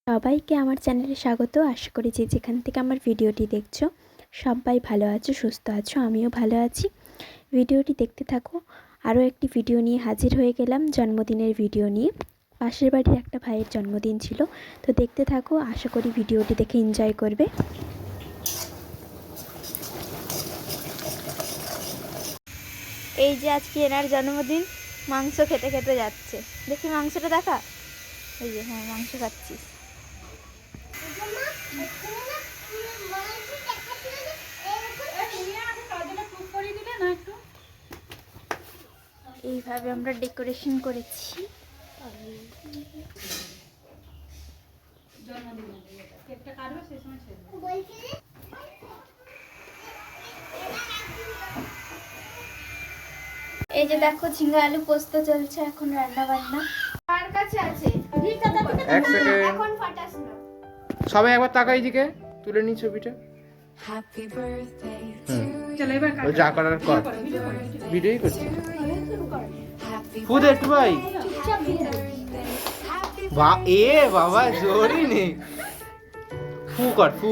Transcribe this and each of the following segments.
সবাইকে আমার চ্যানেলে স্বাগত। আশা করি যে যেখান থেকে আমার ভিডিওটি দেখছো সবাই ভালো আছো, সুস্থ আছো। আমিও ভালো আছি। ভিডিওটি দেখতে থাকো। আরও একটি ভিডিও নিয়ে হাজির হয়ে গেলাম, জন্মদিনের ভিডিও নিয়ে। পাশের বাড়ির একটা ভাইয়ের জন্মদিন ছিল, তো দেখতে থাকো। আশা করি ভিডিওটি দেখে এনজয় করবে। এই যে আজকে এনার জন্মদিন, মাংস খেতে খেতে যাচ্ছে। দেখি মাংসটা দেখা। এই যে হ্যাঁ, মাংস খাচ্ছিস। এইভাবে আমরা ডেকোরেশন করেছি। এই যে দেখো, ঝিঙ্গা আলু পোস্ত চলছে এখন রান্না বান্না। কার কাছে আছে? এখন ফাটাস না। সবাই একবার তাকাই দিকে, তুলে নি ছবিটা। যা করার কর, ভিডিওই করছি। ফু দে একটু ভাই। এ বাবা জোরই নেই। ফু কর, ফু।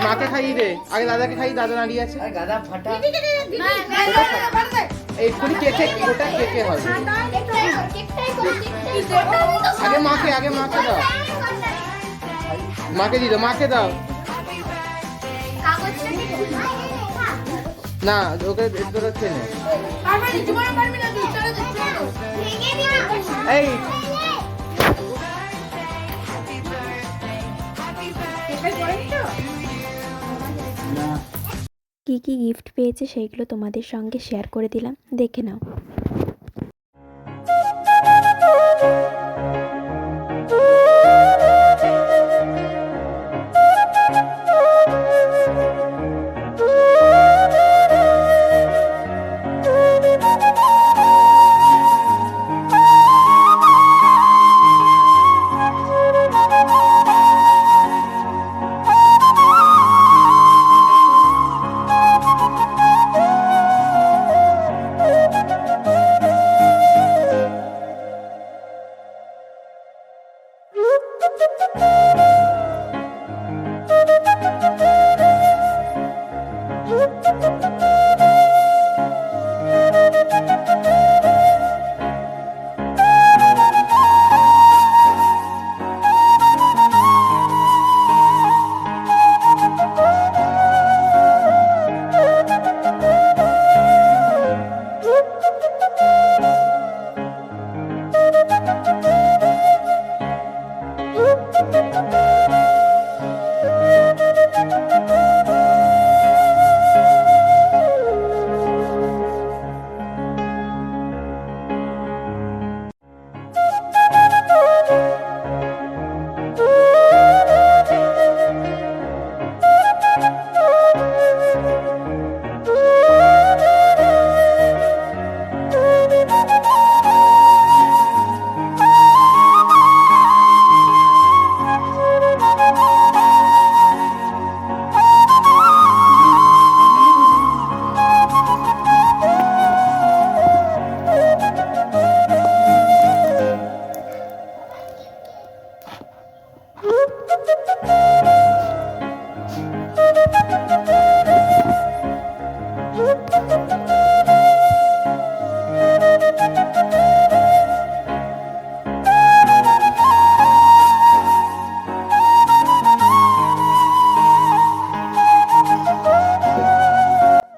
মাকে খাইয়ে দে, আগে দাদাকে খাইয়ে, দাদা দাঁড়িয়ে আছে। এইটুকুনি কেকে, ওটা কেকে হবে। আগে মাকে দাও, মাকে দিয়ে দাও, মাকে দাও না, ওকে তোরা খেয়ে নে। এই কি কি গিফট পেয়েছে সেইগুলো তোমাদের সঙ্গে শেয়ার করে দিলাম, দেখে নাও।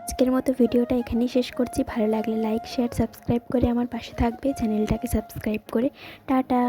আজকের মতো ভিডিওটা এখানেই শেষ করছি। ভালো লাগলে লাইক, শেয়ার, সাবস্ক্রাইব করে আমার পাশে থাকবে। চ্যানেলটাকে সাবস্ক্রাইব করে টাটা।